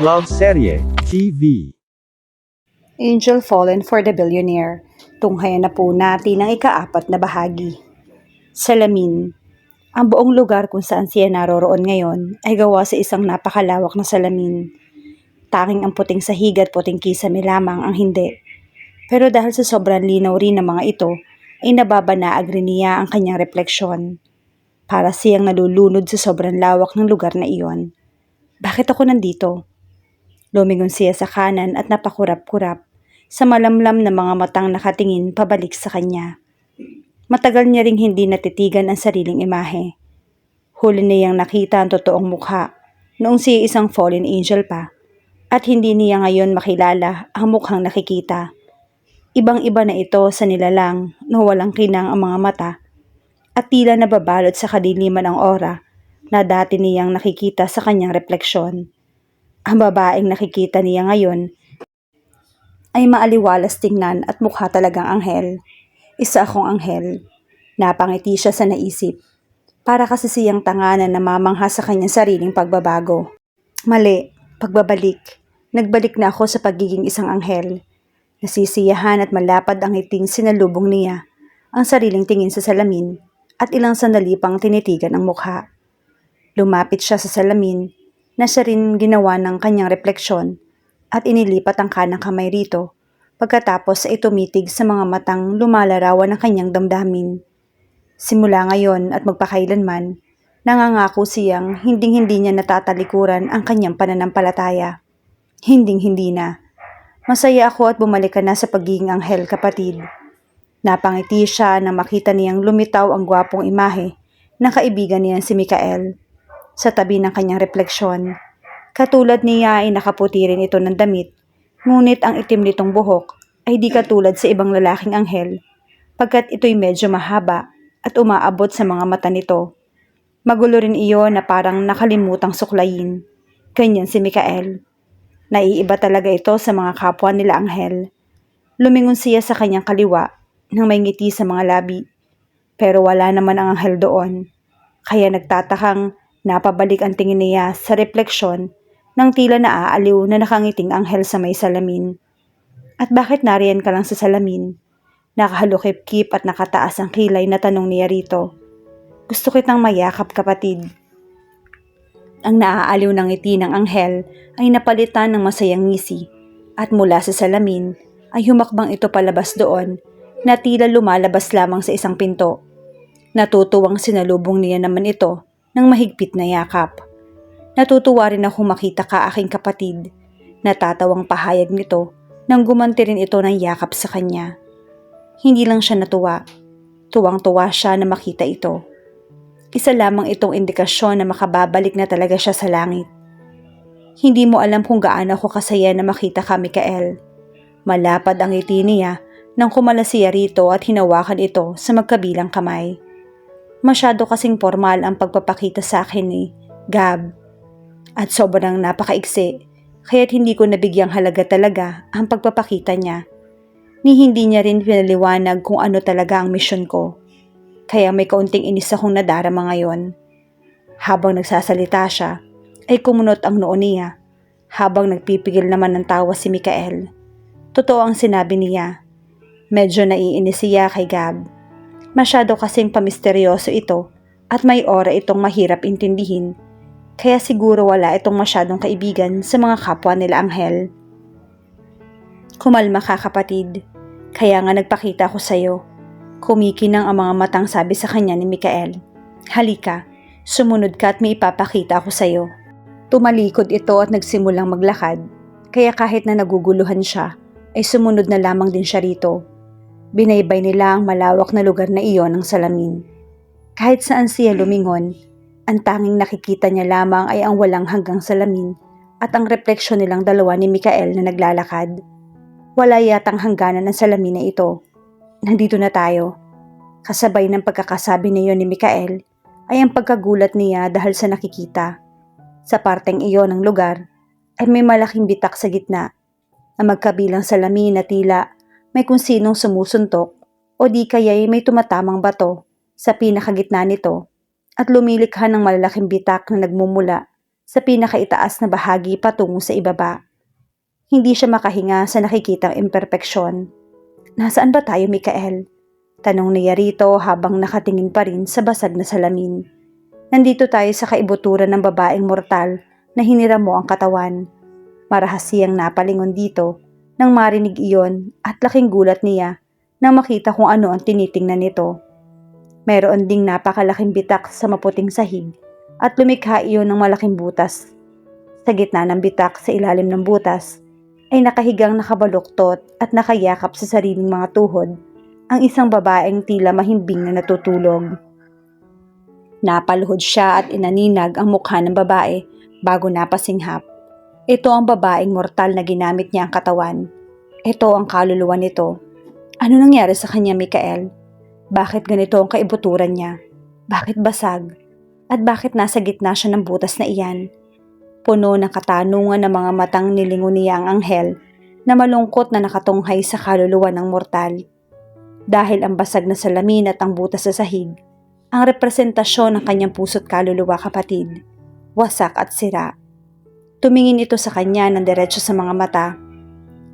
Love Serye TV. Angel Fallen for the Billionaire. Tunghayan na po natin ang ika-4 na bahagi. Salamin. Ang buong lugar kung saan siya naroroon ngayon ay gawa sa isang napakalawak na salamin. Tanging ang puting sahig at puting kisame lamang ang hindi. Pero dahil sa sobrang linaw rin ng mga ito, ay nababanaag rin niya ang kanyang refleksyon. Para siyang nalulunod sa sobrang lawak ng lugar na iyon. Bakit ako nandito? Lumingon siya sa kanan at napakurap-kurap sa malamlam na mga matang nakatingin pabalik sa kanya. Matagal niya ring hindi natitigan ang sariling imahe. Huli niyang nakita ang totoong mukha noong siya isang fallen angel pa at hindi niya ngayon makilala ang mukhang nakikita. Ibang-iba na ito sa nilalang na walang kinang ang mga mata at tila nababalot sa kadiliman ang aura na dati niyang nakikita sa kanyang refleksyon. Ang babaeng nakikita niya ngayon ay maaliwalas tingnan at mukha talagang anghel. Isa akong anghel. Napangiti siya sa naisip. Para kasi siyang tanga na namamangha sa kanyang sariling pagbabago. Mali, pagbabalik. Nagbalik na ako sa pagiging isang anghel. Nasisiyahan at malapad ang ngiting sinalubong niya ang sariling tingin sa salamin at ilang sandali pang tinitigan ang mukha. Lumapit siya sa salamin na siya rin ginawa ng kanyang refleksyon at inilipat ang kanang kamay rito pagkatapos ay tumitig sa mga matang lumalarawan ng kanyang damdamin. Simula ngayon at magpakailanman, nangangako siyang hinding-hindi niya natatalikuran ang kanyang pananampalataya. Hinding-hindi na. Masaya ako at bumalik ka na sa pagiging anghel, kapatid. Napangiti siya nang makita niyang lumitaw ang gwapong imahe ng kaibigan niya si Mikael sa tabi ng kanyang refleksyon. Katulad niya ay nakaputi rin ito ng damit, ngunit ang itim nitong buhok ay di katulad sa ibang lalaking anghel, pagkat ito'y medyo mahaba at umaabot sa mga mata nito. Magulo rin iyon na parang nakalimutang suklayin. Ganyan si Mikael. Naiiba talaga ito sa mga kapwa nila anghel. Lumingon siya sa kanyang kaliwa nang may ngiti sa mga labi. Pero wala naman ang anghel doon. Kaya nagtatakang napabalik ang tingin niya sa refleksyon nang tila naaaliw na nakangiting anghel sa may salamin. At bakit nariyan ka lang sa salamin? Nakahalukip-kip at nakataas ang kilay na tanong niya rito. Gusto kitang mayakap, kapatid. Ang naaaliw ng ngiti ng anghel ay napalitan ng masayang ngisi at mula sa salamin ay humakbang ito palabas doon na tila lumalabas lamang sa isang pinto. Natutuwang sinalubong niya naman ito ng mahigpit na yakap. Natutuwa rin akong makita ka, aking kapatid. Natatawang pahayag nito nang gumanti rin ito ng yakap sa kanya. Hindi lang siya natuwa. Tuwang-tuwa siya na makita ito. Isa lamang itong indikasyon na makababalik na talaga siya sa langit. Hindi mo alam kung gaano ako kasaya na makita ka, Mikael. Malapad ang ngiti niya nang kumala siya rito at hinawakan ito sa magkabilang kamay. Masyado kasing formal ang pagpapakita sa akin ni Gab. At sobrang napakaigsi, kaya't hindi ko nabigyang halaga talaga ang pagpapakita niya. Ni hindi niya rin pinaliwanag kung ano talaga ang misyon ko. Kaya may kaunting inis akong nadarama ngayon. Habang nagsasalita siya, ay kumunot ang noo niya, habang nagpipigil naman ng tawa si Mikael. Totoo ang sinabi niya. Medyo naiinis siya kay Gab. Masyado kasing pamisteryoso ito at may ora itong mahirap intindihin. Kaya siguro wala itong masyadong kaibigan sa mga kapwa nila anghel. Kumalma ka, kapatid. Kaya nga nagpakita ako sa'yo. Kumikinang ang mga matang sabi sa kanya ni Mikael. Halika, sumunod ka at may ipapakita ako sa'yo. Tumalikod ito at nagsimulang maglakad. Kaya kahit na naguguluhan siya, ay sumunod na lamang din siya rito. Binaybay nila ang malawak na lugar na iyon ng salamin. Kahit saan siya lumingon, ang tanging nakikita niya lamang ay ang walang hanggang salamin at ang refleksyon nilang dalawa ni Mikael na naglalakad. Wala yatang hangganan ng salamin na ito. Nandito na tayo. Kasabay ng pagkakasabi niyo ni Mikael ay ang pagkagulat niya dahil sa nakikita. Sa parteng iyon ng lugar ay may malaking bitak sa gitna na magkabilang salamin na tila may kung sinong sumusuntok o di kaya'y may tumatamang bato sa pinakagitna nito at lumilikha ng malalaking bitak na nagmumula sa pinakaitaas na bahagi patungo sa ibaba. Hindi siya makahinga sa nakikitang imperpeksyon. Nasaan ba tayo, Mikael? Tanong niya rito habang nakatingin pa rin sa basag na salamin. Nandito tayo sa kaibuturan ng babaeng mortal na hiniram mo ang katawan. Marahas siyang napalingon dito nang marinig iyon at laking gulat niya nang makita kung ano ang tinitingnan nito. Mayroon ding napakalaking bitak sa maputing sahig at lumikha iyon ng malaking butas. Sa gitna ng bitak sa ilalim ng butas ay nakahigang nakabaluktot at nakayakap sa sariling mga tuhod ang isang babaeng tila mahimbing na natutulog. Napaluhod siya at inaninag ang mukha ng babae bago napasinghap. Ito ang babaeng mortal na ginamit niya ang katawan. Ito ang kaluluwa nito. Ano nangyari sa kanya, Mikael? Bakit ganito ang kaibuturan niya? Bakit basag? At bakit nasa gitna siya ng butas na iyan? Puno ng katanungan ng mga matang nilingon niya ang anghel na malungkot na nakatunghay sa kaluluwa ng mortal. Dahil ang basag na salamin at ang butas sa sahig, ang representasyon ng kanyang puso't kaluluwa, kapatid. Wasak at sira. Tumingin ito sa kanya ng diretso sa mga mata.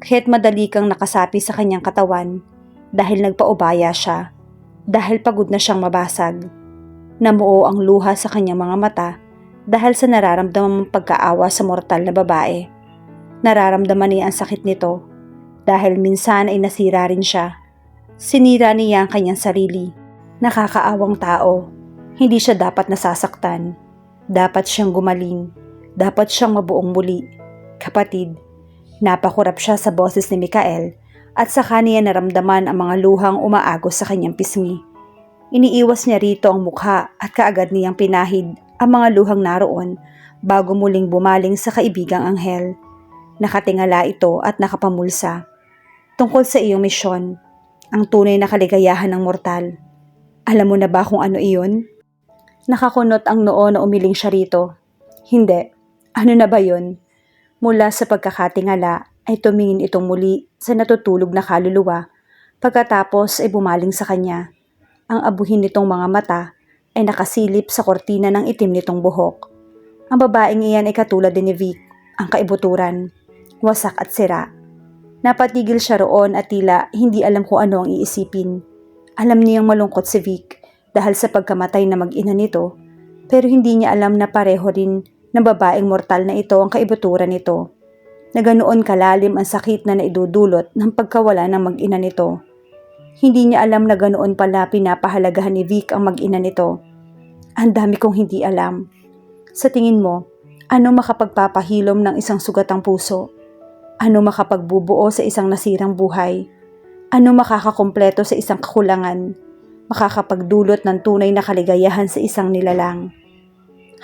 Kahit madali kang nakasapi sa kanyang katawan dahil nagpaubaya siya, dahil pagod na siyang mabasag. Namuo ang luha sa kanyang mga mata dahil sa nararamdamang pagkaawa sa mortal na babae. Nararamdaman niya ang sakit nito dahil minsan ay nasira rin siya. Sinira niya ang kanyang sarili. Nakakaawang tao. Hindi siya dapat nasasaktan. Dapat siyang gumaling. Dapat siyang mabuong muli. Kapatid, napakurap siya sa boses ni Mikael at saka niya naramdaman ang mga luhang umaagos sa kanyang pisngi. Iniiwas niya rito ang mukha at kaagad niyang pinahid ang mga luhang naroon bago muling bumaling sa kaibigang anghel. Nakatingala ito at nakapamulsa. Tungkol sa iyong misyon, ang tunay na kaligayahan ng mortal. Alam mo na ba kung ano iyon? Nakakunot ang noo na umiling siya rito. Hindi. Ano na ba yun? Mula sa pagkakatingala ay tumingin itong muli sa natutulog na kaluluwa pagkatapos ay bumaling sa kanya. Ang abuhin nitong mga mata ay nakasilip sa kortina ng itim nitong buhok. Ang babaeng iyan ay katulad din ni Vic, ang kaibuturan, wasak at sira. Napatigil siya roon at tila hindi alam kung ano ang iisipin. Alam niyang malungkot si Vic dahil sa pagkamatay na mag-ina nito, pero hindi niya alam na pareho rin ng babaeng mortal na ito ang kaibuturan nito. Na ganoon kalalim ang sakit na naidudulot ng pagkawala ng mag-ina nito. Hindi niya alam na ganoon pala pinapahalagahan ni Vic ang mag-ina nito. Ang dami kong hindi alam. Sa tingin mo, ano makapagpapahilom ng isang sugatang puso? Ano makapagbubuo sa isang nasirang buhay? Ano makakakumpleto sa isang kakulangan? Makakapagdulot ng tunay na kaligayahan sa isang nilalang?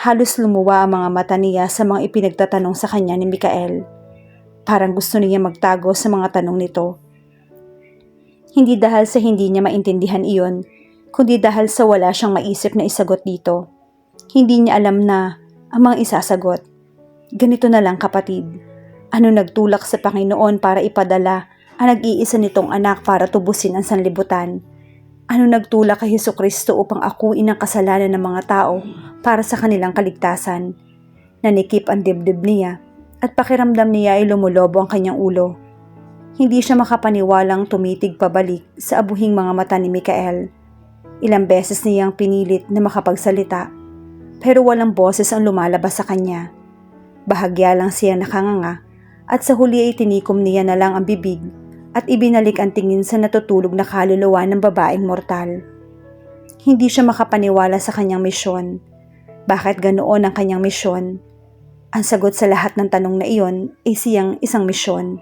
Halos lumuwa ang mga mata niya sa mga ipinagtatanong sa kanya ni Mikael. Parang gusto niya magtago sa mga tanong nito. Hindi dahil sa hindi niya maintindihan iyon, kundi dahil sa wala siyang maisip na isagot dito. Hindi niya alam na ang mga isasagot. Ganito na lang, kapatid. Ano nagtulak sa Panginoon para ipadala ang nag-iisa nitong anak para tubusin ang sanlibutan? Ano nagtulak kay Hesukristo upang akuin ang kasalanan ng mga tao para sa kanilang kaligtasan? Nanikip ang dibdib niya at pakiramdam niya ay lumulobo ang kanyang ulo. Hindi siya makapaniwalang tumitig pabalik sa abuhing mga mata ni Mikael. Ilang beses niyang pinilit na makapagsalita, pero walang boses ang lumalabas sa kanya. Bahagya lang siya nakanganga at sa huli ay tinikom niya na lang ang bibig at ibinalik ang tingin sa natutulog na kaluluwa ng babaeng mortal. Hindi siya makapaniwala sa kanyang misyon. Bakit ganoon ang kanyang misyon? Ang sagot sa lahat ng tanong na iyon ay siyang isang misyon.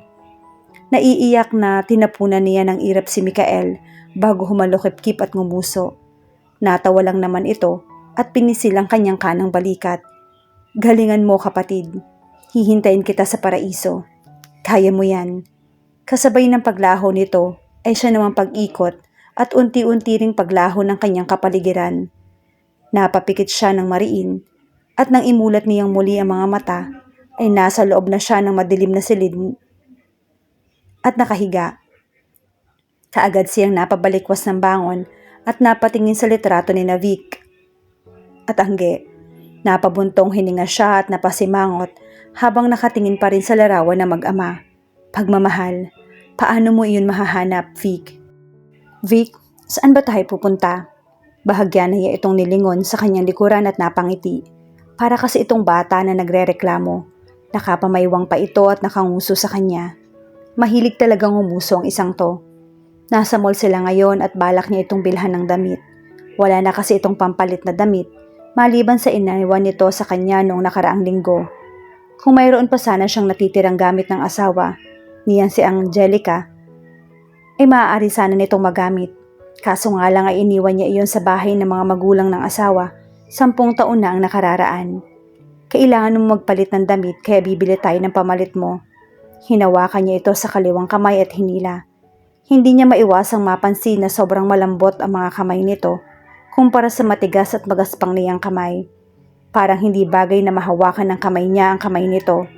Naiiyak na tinapunan niya ng irap si Mikael bago humalukip-kip at ngumuso. Natawa lang naman ito at pinisil ang kanyang kanang balikat. Galingan mo, kapatid. Hihintayin kita sa paraiso. Kaya mo yan. Kasabay ng paglaho nito ay siya namang pag-ikot at unti-unti ring paglaho ng kanyang kapaligiran. Napapikit siya ng mariin at nang imulat niyang muli ang mga mata ay nasa loob na siya ng madilim na silid at nakahiga. Kaagad siyang napabalikwas ng bangon at napatingin sa litrato ni Vic at Angge. Napabuntong hininga siya at napasimangot habang nakatingin pa rin sa larawan na mag-ama. Pagmamahal, paano mo iyon mahahanap, Vic? Vic, saan ba tayo pupunta? Bahagya na niya itong nilingon sa kanyang likuran at napangiti. Para kasi itong bata na nagrereklamo. Nakapamaywang pa ito at nakanguso sa kanya. Mahilig talagang umuso ang isang to. Nasa mall sila ngayon at balak niya itong bilhan ng damit. Wala na kasi itong pampalit na damit, maliban sa inaiwan nito sa kanya noong nakaraang linggo. Kung mayroon pa sana siyang natitirang gamit ng asawa, niyan si Angelica, ay maaari sana nitong magamit. Kaso nga lang ay iniwan niya iyon sa bahay ng mga magulang ng asawa, 10 taon na ang nakararaan. Kailangan mong magpalit ng damit kaya bibili tayo ng pamalit mo. Hinawakan niya ito sa kaliwang kamay at hinila. Hindi niya maiwasang mapansin na sobrang malambot ang mga kamay nito kumpara sa matigas at magaspang niyang kamay. Parang hindi bagay na mahawakan ng kamay niya ang kamay nito.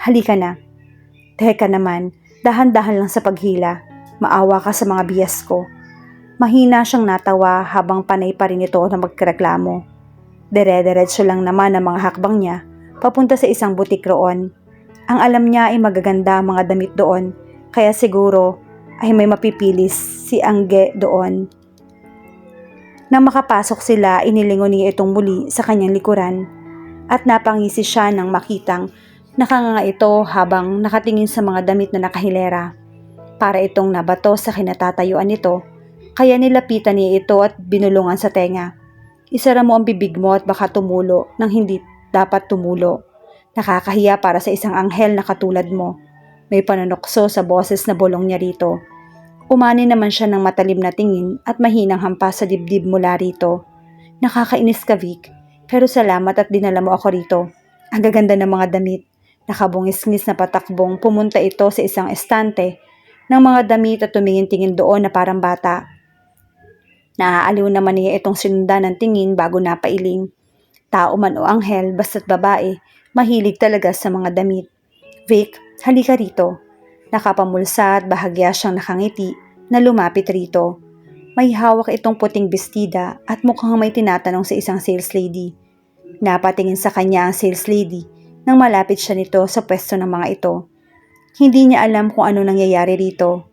Halika na. Teka naman, dahan-dahan lang sa paghila. Maawa ka sa mga biyas ko. Mahina siyang natawa habang panay pa rin ito na magreklamo. Dire-diretso lang naman ang mga hakbang niya papunta sa isang butik roon. Ang alam niya ay magaganda ang mga damit doon, kaya siguro ay may mapipilis si Angge doon. Nang makapasok sila, inilingon niya itong muli sa kanyang likuran at napangisi siya nang makitang nakanganga ito habang nakatingin sa mga damit na nakahilera. Para itong nabato sa kinatatayuan nito, kaya nilapitan niya ito at binulungan sa tenga. Isara mo ang bibig mo at baka tumulo nang hindi dapat tumulo. Nakakahiya para sa isang anghel na katulad mo. May panunokso sa boses na bulong niya rito. Umani naman siya ng matalim na tingin at mahinang hampas sa dibdib mula rito. Nakakainis ka, Vic, pero salamat at dinala mo ako rito. Ang gaganda ng mga damit. Nakabungis-ngis na patakbong pumunta ito sa isang estante ng mga damit at tumingin-tingin doon na parang bata. Naaaliw naman niya itong sinundan ng tingin bago napailing. Tao man o anghel, basta't babae, mahilig talaga sa mga damit. Vic, halika rito. Nakapamulsa at bahagya siyang nakangiti na lumapit rito. May hawak itong puting bestida at mukhang may tinatanong sa isang sales lady. Napatingin sa kanya ang sales lady nang malapit siya nito sa pwesto ng mga ito. Hindi niya alam kung ano nangyayari rito.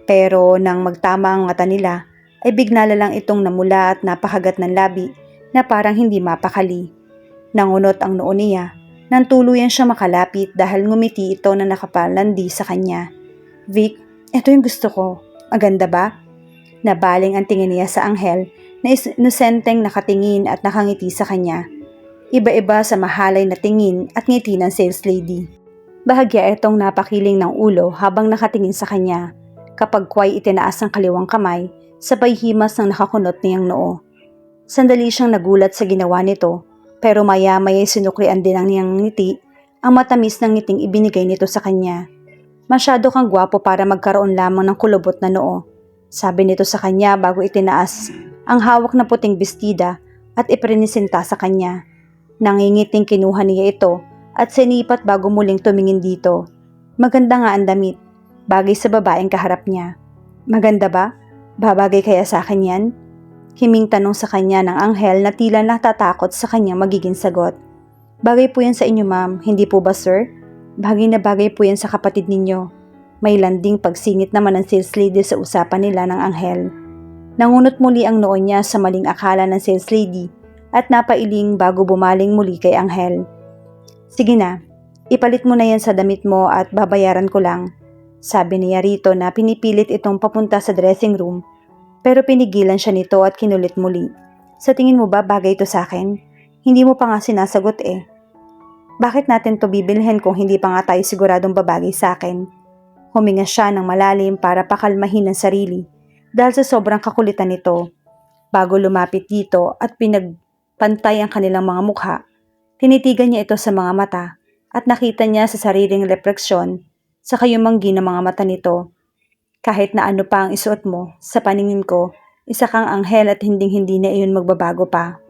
Pero nang magtama ang mata nila, ay bigla na lang itong namula at napakagat ng labi na parang hindi mapakali. Nangunot ang noo niya nang tuluyan siya makalapit dahil ngumiti ito na nakapalandi sa kanya. Vic, ito yung gusto ko. Maganda ba? Nabaling ang tingin niya sa anghel na inosenteng nakatingin at nakangiti sa kanya. Iba-iba sa mahalay na tingin at ngiti ng sales lady. Bahagya itong napakiling ng ulo habang nakatingin sa kanya. Kapag kway itinaas ang kaliwang kamay, sabay himas ng nakakunot niyang noo. Sandali siyang nagulat sa ginawa nito, pero maya-maya sinuklian din ang niyang ngiti ang matamis ng ngiting ibinigay nito sa kanya. Masyado kang gwapo para magkaroon lamang ng kulubot na noo, sabi nito sa kanya bago itinaas ang hawak na puting bestida at iprinisinta sa kanya. Nangingiting kinuha niya ito at sinipat bago muling tumingin dito. Maganda nga ang damit, bagay sa babaeng kaharap niya. Maganda ba? Babagay kaya sa akin yan? Himing tanong sa kanya ng anghel na tila natatakot sa kanyang magiging sagot. Bagay po yan sa inyo, ma'am, hindi po ba, sir? Bagay na bagay po yan sa kapatid ninyo. May landing pagsingit naman ng sales lady sa usapan nila ng anghel. Nangunot muli ang noo niya sa maling akala ng sales lady at napailing bago bumaling muli kay anghel. Sige na, ipalit mo na yan sa damit mo at babayaran ko lang. Sabi niya rito na pinipilit itong papunta sa dressing room, pero pinigilan siya nito at kinulit muli. Sa tingin mo ba bagay ito sa akin? Hindi mo pa nga sinasagot eh. Bakit natin to bibilhin kung hindi pa nga tayo siguradong babagay sa akin? Huminga siya ng malalim para pakalmahin ang sarili dahil sa sobrang kakulitan nito. Bago lumapit dito at pinagpantay ang kanilang mga mukha, tinitigan niya ito sa mga mata at nakita niya sa sariling refleksyon sa kayumanggi ng mga mata nito. Kahit na ano pa ang isuot mo, sa paningin ko, isa kang anghel at hinding-hindi na iyon magbabago pa.